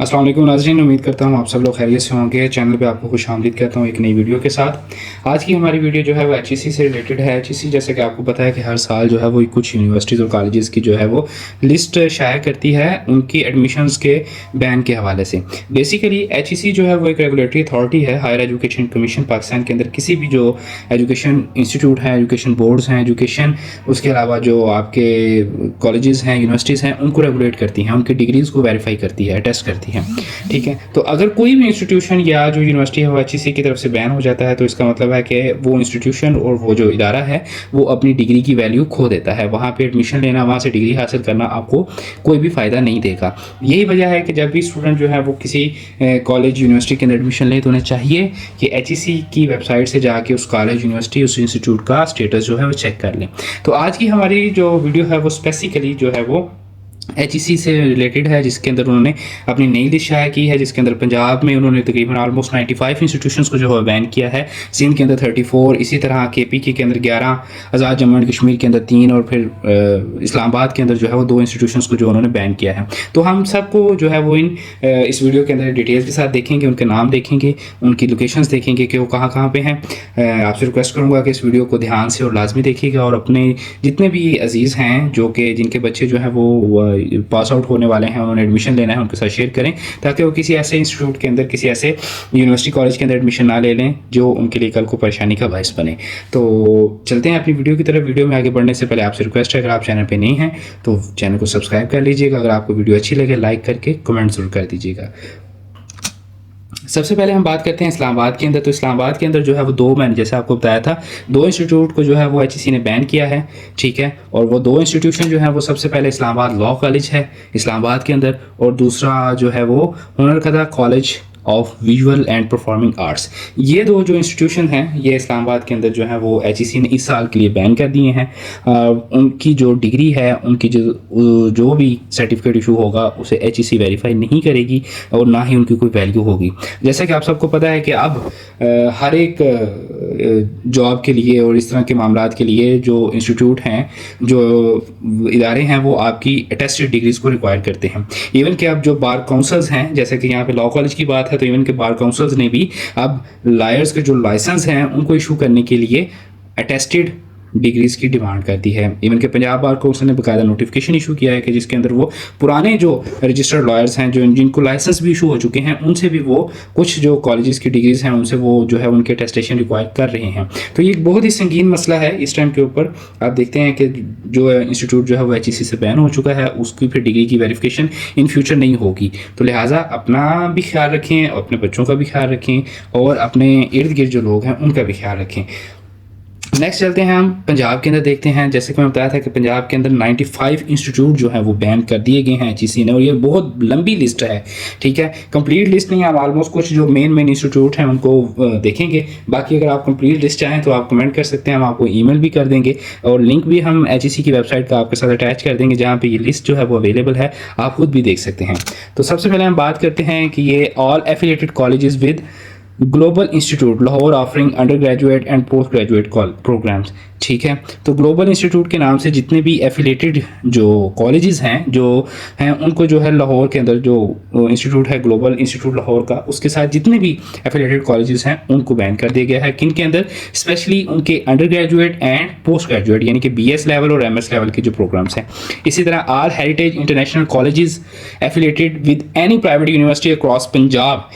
अस्सलाम वालेकुम नाज़रीन, उम्मीद करता हूँ आप सब लोग खैरियत से होंगे। चैनल पे आपको खुश आमदीद कहता हूँ एक नई वीडियो के साथ। आज की हमारी वीडियो जो है वो एचईसी से रिलेटेड है। एचईसी जैसे कि आपको पता है कि हर साल जो है वो कुछ यूनिवर्सिटीज़ और कॉलेजेस की जो है वो लिस्ट शाया करती है उनकी एडमिशन्स के बैन के हवाले से। बेसिकली एचईसी जो है वो एक रेगुलेटरी अथॉरिटी है, हायर एजुकेशन कमीशन पाकिस्तान के अंदर किसी भी जो एजुकेशन इंस्टीट्यूट हैं, एजुकेशन बोर्ड्स हैं, एजुकेशन उसके अलावा जो आपके कॉलेजेस हैं, यूनिवर्सिटीज़ हैं, उनको रेगुलेट करती हैं, उनकी डिग्रीज़ को वेरीफाई करती है, टेस्ट करती है। ठीक है, तो अगर कोई भी इंस्टीट्यूशन या जो यूनिवर्सिटी है वो एचईसी की तरफ से बैन हो जाता है तो इसका मतलब है कि वो इंस्टीट्यूशन और वो जो इदारा है वो अपनी डिग्री की वैल्यू खो देता है। वहाँ पे एडमिशन लेना, वहाँ से डिग्री हासिल करना आपको कोई भी फ़ायदा नहीं देगा। यही वजह है कि जब भी स्टूडेंट जो है वो किसी कॉलेज यूनिवर्सिटी के अंदर एडमिशन ले तो उन्हें चाहिए कि एचईसी की वेबसाइट से जाके उस कॉलेज यूनिवर्सिटी उस इंस्टीट्यूट का स्टेटस जो है वो चेक कर लें। तो आज की हमारी जो वीडियो है वो स्पेसिकली जो है वो एचईसी से रिलेटेड है, जिसके अंदर उन्होंने अपनी नई लिस्ट शाया की है, जिसके अंदर पंजाब में उन्होंने तकरीबन ऑलमोस्ट 95 इंस्टीट्यूशंस को जो है बैन किया है, सिंध के अंदर 34, इसी तरह केपीके के अंदर 11, आज़ाद जम्मू एंड कश्मीर के अंदर 3 और फिर इस्लामाबाद के अंदर जो है वो 2 इंस्टीट्यूशंस को जो उन्होंने बैन किया है। तो हम सबको जो है वो इस वीडियो के अंदर डिटेल्स के साथ देखेंगे, उनके नाम देखेंगे, उनकी लोकेशंस देखेंगे कि वो कहाँ पे हैं। आपसे रिक्वेस्ट करूँगा कि इस वीडियो को ध्यान से और लाजमी देखिएगा और अपने जितने भी अजीज़ हैं जो कि जिनके बच्चे जो है वो पास आउट होने वाले हैं, उन्होंने एडमिशन लेना है, उनके साथ शेयर करें ताकि वो किसी ऐसे इंस्टीट्यूट के अंदर, किसी ऐसे यूनिवर्सिटी कॉलेज के अंदर एडमिशन ना ले लें जो उनके लिए कल को परेशानी का बायस बने। तो चलते हैं अपनी वीडियो की तरफ। वीडियो में आगे बढ़ने से पहले आपसे रिक्वेस्ट है, अगर आप चैनल पर नहीं हैं तो चैनल को सब्सक्राइब कर लीजिएगा। अगर आपको वीडियो अच्छी लगे लाइक करके कमेंट जरूर कर दीजिएगा। सबसे पहले हम बात करते हैं इस्लामाबाद के अंदर। तो इस्लामाबाद के अंदर जो है वो मैंने जैसे आपको बताया था 2 इंस्टीट्यूट को जो है वो एचईसी ने बैन किया है। ठीक है, और वो 2 इंस्टीट्यूशन जो है वो सबसे पहले इस्लामाबाद लॉ कॉलेज है इस्लामाबाद के अंदर, और दूसरा जो है वो Hunarkada college of visual and performing arts. ये 2 जो इंस्टीट्यूशन हैं ये इस्लामाबाद के अंदर जो है वो एचईसी ने इस साल के लिए बैन कर दिए हैं। उनकी जो डिग्री है, उनकी जो भी सर्टिफिकेट इशू होगा उसे एचईसी वेरीफाई नहीं करेगी और ना ही उनकी कोई वैल्यू होगी। जैसा कि आप सबको पता है कि अब हर एक जॉब के लिए और इस तरह के मामलात के लिए जो इंस्टीट्यूट हैं, जो इदारे हैं, वो आपकी अटेस्टेड डिग्रीज को रिक्वायर करते हैं। इवन कि अब जो बार काउंसिल्स हैं, जैसे कि यहाँ पे लॉ कॉलेज की बात है, तो इवन के बार काउंसिल्स ने भी अब लायर्स के जो लाइसेंस हैं उनको इशू करने के लिए अटेस्टेड डिग्रीज की डिमांड करती है। इवन के पंजाब बार काउंसिल ने बाकायदा नोटिफिकेशन इशू किया है कि जिसके अंदर वो पुराने जो रजिस्टर्ड लॉयर्स हैं, जो जिनको लाइसेंस भी इशू हो चुके हैं, उनसे भी वो कुछ जो कॉलेजेस की डिग्रीज हैं उनसे वो जो है उनके अटेस्टेशन रिक्वायर कर रहे हैं। तो ये एक बहुत ही संगीन मसला है इस टाइम के ऊपर। आप देखते हैं कि जो इंस्टीट्यूट जो है वो एचईसी से बैन हो चुका है, उसकी फिर डिग्री की वेरिफिकेशन इन फ्यूचर नहीं होगी। तो लिहाजा अपना भी ख्याल रखें, अपने बच्चों का भी ख्याल रखें और अपने इर्द गिर्द जो लोग हैं उनका भी ख्याल रखें। नेक्स्ट चलते हैं हम पंजाब के अंदर देखते हैं। जैसे कि मैं बताया था कि पंजाब के अंदर 95 इंस्टीट्यूट जो है वो बैन कर दिए गए हैं एचईसी ने, और ये बहुत लंबी लिस्ट है। ठीक है, कंप्लीट लिस्ट नहीं है, हम ऑलमोस्ट कुछ जो मेन इंस्टीट्यूट हैं उनको देखेंगे। बाकी अगर आप कंप्लीट लिस्ट चाहें तो आप कमेंट कर सकते हैं, हम आपको ईमेल भी कर देंगे और लिंक भी हम एचईसी की वेबसाइट का आपके साथ अटैच कर देंगे जहाँ पे ये लिस्ट जो है वो अवेलेबल है, आप खुद भी देख सकते हैं। तो सबसे पहले हम बात करते हैं कि ये all affiliated colleges with global institute Lahore offering under graduate and post graduate programmes. ठीक है, तो ग्लोबल इंस्टीट्यूट के नाम से जितने भी एफिलेटेड जो कॉलेजेस हैं जो हैं उनको जो है लाहौर के अंदर जो इंस्टीट्यूट है ग्लोबल इंस्टीट्यूट लाहौर का, उसके साथ जितने भी एफिलेटेड कॉलेजेस हैं उनको बैन कर दिया गया है। किन के अंदर? स्पेशली उनके under graduate and post graduate यानी कि बीएस लेवल और एमएस लेवल के जो प्रोग्राम्स हैं। इसी तरह all heritage international colleges affiliated with any private university across Punjab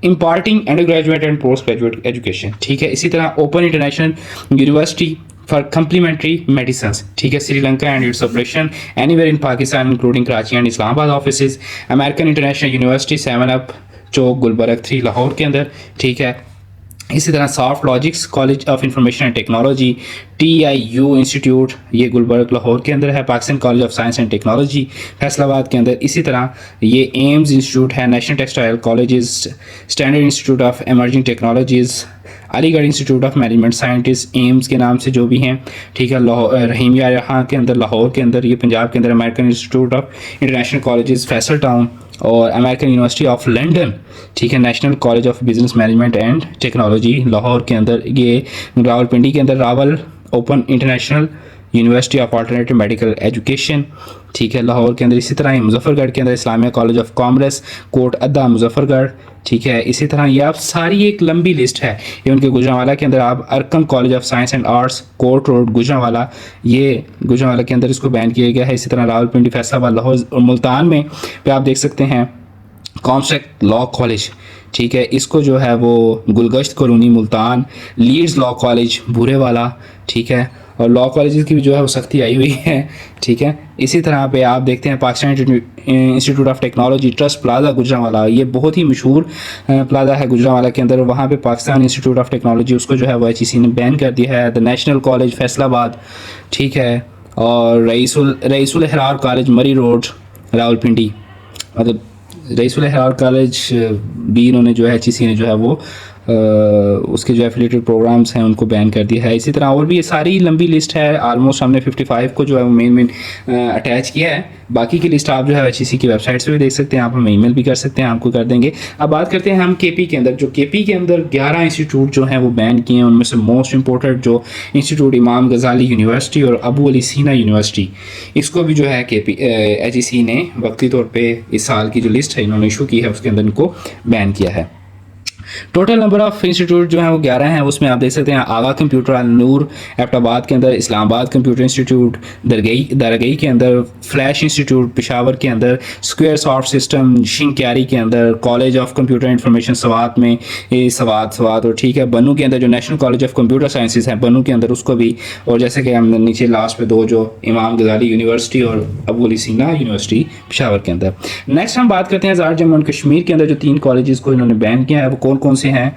imparting undergraduate and postgraduate education। ठीक है, इसी तरह open international university for complementary medicine. ठीक है, Sri Lanka and its operation anywhere in Pakistan including Karachi and Islamabad office. American international university 7 up Chowk Gulberg 3 Lahore के अंदर। ठीक है, इसी तरह soft logics college of information and technology TIU institute, ये गुलबर्ग लाहौर के अंदर है। Pakistan college of science and technology Faisalabad के अंदर। इसी तरह ये एम्स इंस्टीट्यूट है। National textile colleges, standard institute of emerging technologies, Aligarh institute of management scientist AIIMS के नाम से जो भी हैं। ठीक है, रहीमिया यहाँ के अंदर लाहौर के अंदर, ये पंजाब के अंदर American institute of international colleges Faisal town और अमेरिकन यूनिवर्सिटी ऑफ लंदन। ठीक है, national college of business management and technology Lahore के अंदर। ये रावलपिंडी के अंदर Rawal open international university of alternative medical education, ठीक है, लाहौर के अंदर। इसी तरह ही मुजफ्फरगढ़ के अंदर Islamia college of commerce, Kot Adda Muzaffargarh, ठीक है। इसी तरह ये आप सारी एक लंबी लिस्ट है। ये उनके गुजरांवाला के अंदर आप Arkham college of science and arts, court road Gujranwala, ये गुजरांवाला के अंदर इसको बैन किया गया है। इसी तरह रावलपिंडी, फैसलाबाद, लाहौर और मुल्तान में पे आप देख सकते हैं कॉम्स्ट्रक्ट लॉ कॉलेज, ठीक है, इसको जो है वो Gulgasht colony Multan, Leeds law college Burewala, ठीक है, और लॉ कॉलेज की भी जो है वो सख्ती आई हुई है, ठीक है। इसी तरह पे आप देखते हैं Pakistan institute of technology trust plaza Gujranwala, ये बहुत ही मशहूर प्लाजा है गुजरांवाला के अंदर। वहाँ पे पाकिस्तान इंस्टीट्यूट ऑफ टेक्नोलॉजी उसको जो है वो HEC ने बैन कर दिया है। द नेशनल कॉलेज फैसलाबाद, ठीक है, और रईसुल हरार कॉलेज मरी रोड रावलपिंडी, मतलब रईसुल हरार कॉलेज भी इन्होंने जो है HEC ने जो है वो उसके जो एफिलेटेड प्रोग्राम्स हैं उनको बैन कर दिया है। इसी तरह और भी ये सारी लंबी लिस्ट है, ऑलमोस्ट हमने 55 को जो है वो मेन अटैच किया है। बाकी की लिस्ट आप जो है HEC की वेबसाइट से भी देख सकते हैं, आप हमें ईमेल भी कर सकते हैं, आपको कर देंगे। अब बात करते हैं हम KP के अंदर। जो KP के अंदर 11 इंस्टीट्यूट जो हैं वो बैन किए हैं, उनमें से मोस्ट इंपॉर्टेंट जो इंस्टीट्यूट इमाम गजाली यूनिवर्सिटी और अबू अली सीना यूनिवर्सिटी, इसको भी जो है HEC ने वक्ती तौर पर इस साल की जो लिस्ट है इन्होंने इशू की है उसके अंदर इनको बैन किया है। टोटल नंबर ऑफ इंस्टीट्यूट जो है वो 11 हैं। उसमें आप देख सकते हैं आगा कंप्यूटर अल नूर एबटाबाद के अंदर, इस्लामाबाद कंप्यूटर इंस्टीट्यूट दरगई के अंदर, फ्लैश इंस्टीट्यूट पेशावर के अंदर, स्क्वायर सॉफ्ट सिस्टम शिंक्यारी के अंदर, college of computer information Swat में सवात और ठीक है, बनू के अंदर जो national college of computer sciences है बनू के अंदर उसको भी, और जैसे कि हम नीचे लास्ट पे दो जो इमाम गजाली यूनिवर्सिटी और अबू अली सीना यूनिवर्सिटी पेशावर के अंदर। नेक्स्ट हम बात करते हैं ज़ार जम्मू एंड कश्मीर के अंदर जो 3 कॉलेजेस को इन्होंने बैन किया है वो कौन से हैं।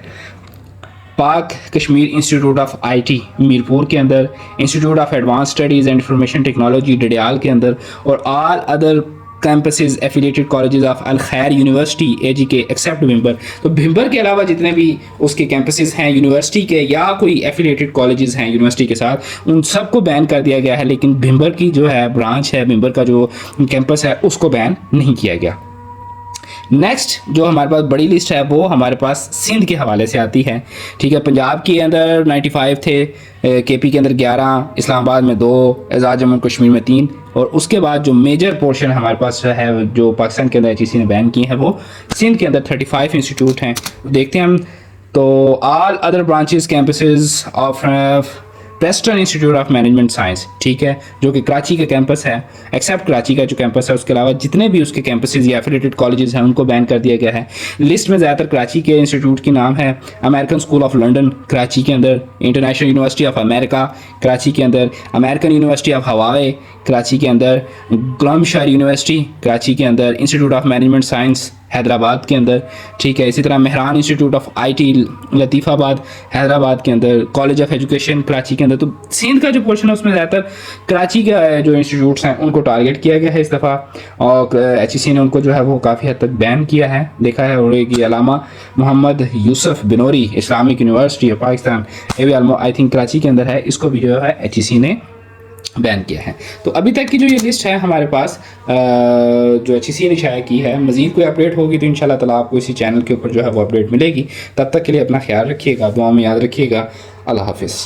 Pak Kashmir institute of IT Mirpur के अंदर, institute of advance studies and information technology Dadyal के अंदर, और all other campuses affiliated colleges of Al Khair university AGK accept Bhimber. तो भिम्बर के अलावा जितने भी उसके कैंपसेस हैं यूनिवर्सिटी के या कोई एफिलिएटेड कॉलेजेस हैं यूनिवर्सिटी के साथ, उन सबको बैन कर दिया गया है, लेकिन भिम्बर की जो है ब्रांच है, भिम्बर का जो कैंपस है उसको बैन नहीं किया गया। नेक्स्ट जो हमारे पास बड़ी लिस्ट है वो हमारे पास सिंध के हवाले से आती है, ठीक है। पंजाब के अंदर 95 थे, KP के अंदर 11, इस्लामाबाद में 2, आज़ाद जम्मू कश्मीर में 3, और उसके बाद जो मेजर पोर्शन हमारे पास है जो पाकिस्तान के अंदर HEC ने बैन की है वो सिंध के अंदर 35 इंस्टीट्यूट हैं। देखते हैं हम, तो all other branches campuses of Preston institute of management science, ठीक है, जो कि कराची का कैंपस है, एक्सेप्ट कराची का जो कैंपस है, उसके अलावा जितने भी उसके कैंपसेस या एफिलिएटेड कॉलेजेस हैं उनको बैन कर दिया गया है। लिस्ट में ज़्यादातर कराची के इंस्टीट्यूट के नाम है। American school of London Karachi के अंदर, international university of America Karachi के अंदर, अमेरिकन यूनिवर्सिटी ऑफ हवाई कराची के अंदर, ग्लमशायर यूनिवर्सिटी कराची के अंदर, institute of management science Hyderabad के अंदर, ठीक है। इसी तरह Mehran institute of IT Latifabad Hyderabad के अंदर, कॉलेज ऑफ एजुकेशन कराची के अंदर। तो सिंध का जो पोर्शन है उसमें ज़्यादातर कराची के जो इंस्टीट्यूट्स हैं उनको टारगेट किया गया है इस दफ़ा, और HEC ने उनको जो है वो काफ़ी हद तक बैन किया है, देखा है। और एक Allama Mohammad Yusuf Binori Islamic university of Pakistan, ये भी आई थिंक कराची के अंदर है, इसको भी जो है HEC ने बैन किया है। तो अभी तक की जो ये लिस्ट है हमारे पास जो HEC ने शाया की है, मज़ीद कोई अपडेट होगी तो इंशाल्लाह ताला आपको इसी चैनल के ऊपर जो है वो अपडेट मिलेगी। तब तक के लिए अपना ख्याल रखिएगा, दुआ में याद रखिएगा। अल्लाह हाफिज़।